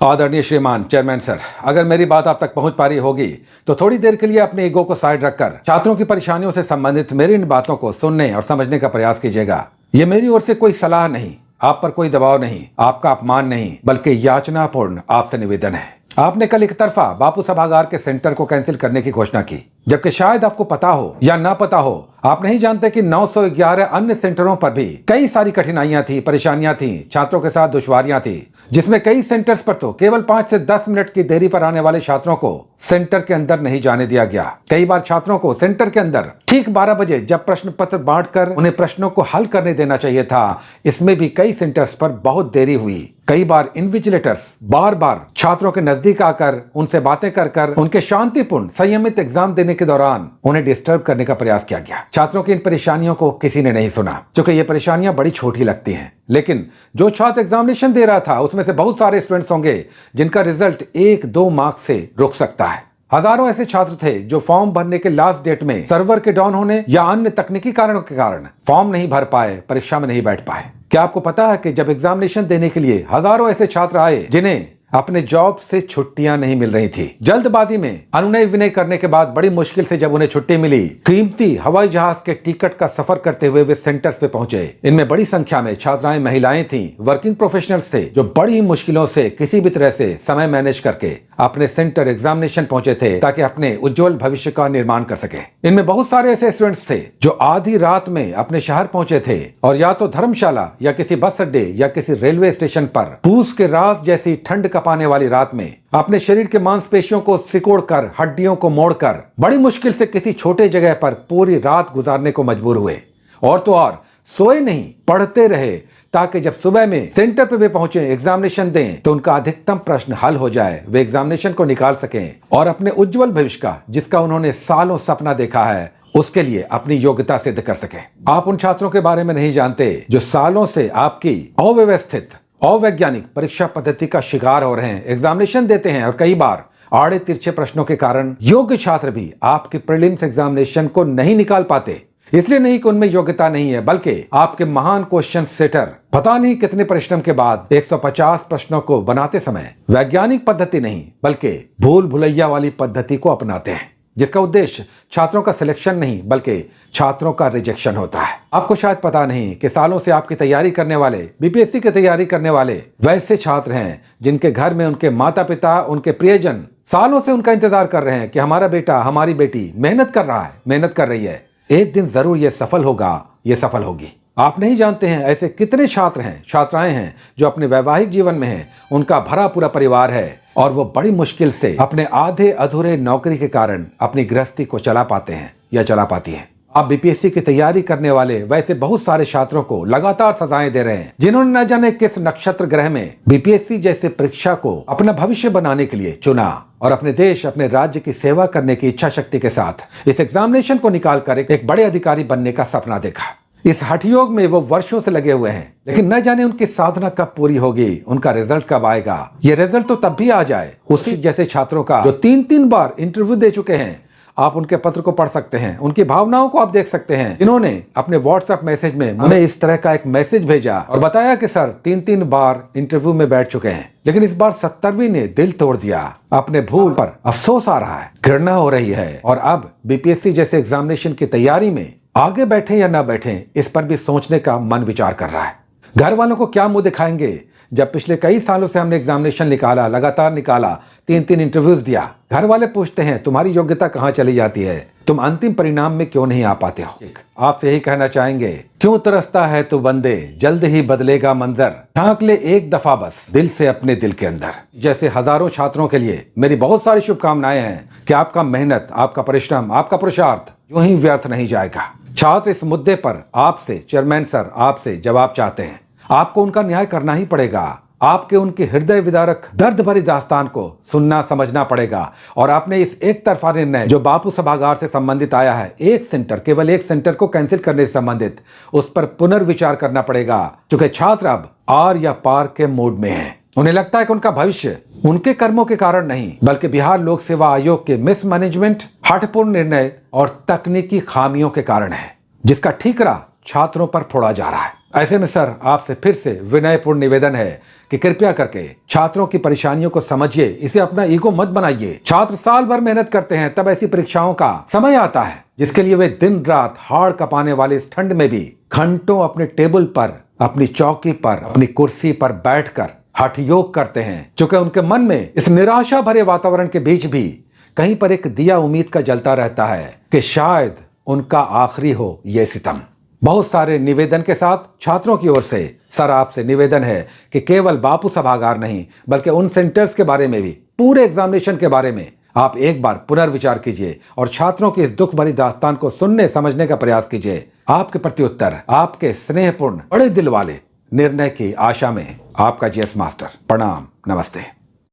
आदरणीय श्रीमान chairman sir, अगर मेरी बात आप तक पहुंच पा रही होगी तो थोड़ी देर के लिए अपने ईगो को साइड रखकर छात्रों की परेशानियों से संबंधित मेरी इन बातों को सुनने और समझने का प्रयास कीजिएगा। ये मेरी ओर से कोई सलाह नहीं, आप पर कोई दबाव नहीं, आपका अपमान नहीं, बल्कि याचनापूर्ण आपसे निवेदन है। आपने कल एक तरफा बापू सभागार के सेंटर को कैंसिल करने की घोषणा की, जबकि शायद आपको पता हो या ना पता हो, आप नहीं जानते कि 911 अन्य सेंटरों पर भी कई सारी कठिनाइयां थी, परेशानियां थी, छात्रों के साथ दुश्वारियां थी, जिसमें कई सेंटर्स पर तो केवल 5 से 10 मिनट की देरी पर आने वाले छात्रों को सेंटर के अंदर नहीं जाने दिया गया। कई बार छात्रों को सेंटर के अंदर ठीक 12 बजे जब प्रश्न पत्र बांटकर उन्हें प्रश्नों को हल करने देना चाहिए था, इसमें भी कई सेंटर्स पर बहुत देरी हुई। कई बार इन्विजिलेटर्स बार बार छात्रों के नजदीक आकर उनसे बातें कर उनके शांतिपूर्ण संयमित एग्जाम देने के दौरान उन्हें डिस्टर्ब करने का प्रयास किया गया। छात्रों की इन परेशानियों को किसी ने नहीं सुना, क्योंकि ये परेशानियां बड़ी छोटी लगती हैं। लेकिन जो छात्र एग्जामिनेशन दे रहा था उसमें से बहुत सारे स्टूडेंट्स होंगे जिनका रिजल्ट 1-2 मार्क्स से रुक सकता है। हजारों ऐसे छात्र थे जो फॉर्म भरने के लास्ट डेट में सर्वर के डाउन होने या अन्य तकनीकी कारणों के कारण फॉर्म नहीं भर पाए, परीक्षा में नहीं बैठ पाए। क्या आपको पता है कि जब एग्जामिनेशन देने के लिए हजारों ऐसे छात्र आए जिन्हें अपने जॉब से छुट्टियां नहीं मिल रही थी, जल्दबाजी में अनुनय विनय करने के बाद बड़ी मुश्किल से जब उन्हें छुट्टी मिली, कीमती हवाई जहाज के टिकट का सफर करते हुए वे सेंटर्स पे पहुंचे। इनमें बड़ी संख्या में छात्राएं, महिलाएं थीं, वर्किंग प्रोफेशनल्स थे जो बड़ी ही मुश्किलों से किसी भी तरह से समय मैनेज करके अपने सेंटर एग्जामिनेशन पहुंचे थे ताकि अपने उज्जवल भविष्य का निर्माण कर सके। इनमें बहुत सारे ऐसे स्टूडेंट्स थे जो आधी रात में अपने शहर पहुंचे थे और या तो धर्मशाला या किसी बस अड्डे या किसी रेलवे स्टेशन पर पूस के रात जैसी ठंड कपाने वाली रात में अपने शरीर के मांसपेशियों को सिकोड़कर, हड्डियों को मोड़कर बड़ी मुश्किल से किसी छोटे जगह पर पूरी रात गुजारने को मजबूर हुए। और तो और सोए नहीं, पढ़ते रहे ताकि जब सुबह में सेंटर पे वे पहुंचे, एग्जामिनेशन दें तो उनका अधिकतम प्रश्न हल हो जाए, वे एग्जामिनेशन को निकाल सकें और अपने उज्जवल भविष्य का, जिसका उन्होंने सालों सपना देखा है, उसके लिए अपनी योग्यता सिद्ध कर सकें। आप उन छात्रों के बारे में नहीं जानते जो सालों से आपकी अव्यवस्थित, अवैज्ञानिक परीक्षा पद्धति का शिकार हो रहे हैं, एग्जामिनेशन देते हैं और कई बार आड़े तिरछे प्रश्नों के कारण योग्य छात्र भी आपके प्रीलिम्स एग्जामिनेशन को नहीं निकाल पाते। इसलिए नहीं कि उनमें योग्यता नहीं है, बल्कि आपके महान क्वेश्चन सेटर पता नहीं कितने परिश्रम के बाद 150 प्रश्नों को बनाते समय वैज्ञानिक पद्धति नहीं बल्कि भूल भुलैया वाली पद्धति को अपनाते हैं, जिसका उद्देश्य छात्रों का सिलेक्शन नहीं बल्कि छात्रों का रिजेक्शन होता है। आपको शायद पता नहीं कि सालों से आपकी तैयारी करने वाले, बीपीएससी की तैयारी करने वाले वैसे छात्र हैं जिनके घर में उनके माता पिता, उनके प्रियजन सालों से उनका इंतजार कर रहे हैं कि हमारा बेटा, हमारी बेटी मेहनत कर रहा है, मेहनत कर रही है, एक दिन जरूर ये सफल होगा, ये सफल होगी। आप नहीं जानते हैं ऐसे कितने छात्र हैं, छात्राएं हैं जो अपने वैवाहिक जीवन में हैं, उनका भरा पूरा परिवार है और वो बड़ी मुश्किल से अपने आधे अधूरे नौकरी के कारण अपनी गृहस्थी को चला पाते हैं या चला पाती हैं। आप बीपीएससी की तैयारी करने वाले वैसे बहुत सारे छात्रों को लगातार सजाएं दे रहे हैं जिन्होंने न जाने किस नक्षत्र ग्रह में बीपीएससी जैसे परीक्षा को अपना भविष्य बनाने के लिए चुना और अपने देश, अपने राज्य की सेवा करने की इच्छा शक्ति के साथ इस एग्जामिनेशन को निकालकर एक बड़े अधिकारी बनने का सपना देखा। इस हठयोग में वो वर्षों से लगे हुए हैं, लेकिन न जाने उनकी साधना कब पूरी होगी, उनका रिजल्ट कब आएगा। ये रिजल्ट तो तब भी आ जाए। उसी जैसे छात्रों का जो 3-3 बार इंटरव्यू दे चुके हैं, आप उनके पत्र को पढ़ सकते हैं, उनकी भावनाओं को आप देख सकते हैं। इन्होंने अपने व्हाट्सएप मैसेज में मुझे इस तरह का एक मैसेज भेजा और बताया कि सर 3-3 बार इंटरव्यू में बैठ चुके हैं, लेकिन इस बार 70वीं ने दिल तोड़ दिया। अपने भूल पर अफसोस आ रहा है, घृणा हो रही है और अब बीपीएससी जैसे एग्जामिनेशन की तैयारी में आगे बैठे या ना बैठे, इस पर भी सोचने का मन विचार कर रहा है। घर वालों को क्या मुंह दिखाएंगे जब पिछले कई सालों से हमने एग्जामिनेशन निकाला, लगातार निकाला, 3-3 इंटरव्यूज दिया। घर वाले पूछते हैं तुम्हारी योग्यता कहां चली जाती है, तुम अंतिम परिणाम में क्यों नहीं आ पाते हो। आपसे यही कहना चाहेंगे, क्यों तरसता है तू बंदे, जल्द ही बदलेगा मंजर, झांक ले एक दफा बस दिल से अपने दिल के अंदर। जैसे हजारों छात्रों के लिए मेरी बहुत सारी शुभकामनाएं हैं कि आपका मेहनत, आपका परिश्रम, आपका पुरुषार्थ यूं ही व्यर्थ नहीं जाएगा। छात्र इस मुद्दे पर आपसे, चेयरमैन सर, आपसे जवाब चाहते हैं। आपको उनका न्याय करना ही पड़ेगा। आपके उनके हृदय विदारक दर्द भरी दास्तान को सुनना, समझना पड़ेगा और आपने इस एक तरफा निर्णय जो बापू सभागार से संबंधित आया है, एक सेंटर, केवल एक सेंटर को कैंसिल करने से संबंधित, उस पर पुनर्विचार करना पड़ेगा, क्योंकि छात्र अब आर या पार के मूड में हैं। उन्हें लगता है कि उनका भविष्य उनके कर्मों के कारण नहीं बल्कि बिहार लोक सेवा आयोग के मिसमैनेजमेंट, हठपूर्ण निर्णय और तकनीकी खामियों के कारण है, जिसका ठीकरा छात्रों पर फोड़ा जा रहा है। ऐसे में सर आपसे फिर से विनयपूर्ण निवेदन है कि कृपया करके छात्रों की परेशानियों को समझिए, इसे अपना ईगो मत बनाइए। छात्र साल भर मेहनत करते हैं, तब ऐसी परीक्षाओं का समय आता है जिसके लिए वे दिन रात हाड़ कपाने वाले इस ठंड में भी घंटों अपने टेबल पर, अपनी चौकी पर, अपनी कुर्सी पर बैठकर हठ योग करते हैं, चूंकि उनके मन में इस निराशा भरे वातावरण के बीच भी कहीं पर एक दिया उम्मीद का जलता रहता है कि शायद उनका आखिरी हो ये सितम। बहुत सारे निवेदन के साथ छात्रों की ओर से सर आपसे निवेदन है कि केवल बापू सभागार नहीं बल्कि उन सेंटर्स के बारे में भी, पूरे एग्जामिनेशन के बारे में आप एक बार पुनर्विचार कीजिए और छात्रों की इस दुख भरी दास्तान को सुनने समझने का प्रयास कीजिए। आपके प्रति उत्तर आपके स्नेहपूर्ण बड़े दिल वाले निर्णय की आशा में आपका जीएस मास्टर। प्रणाम, नमस्ते।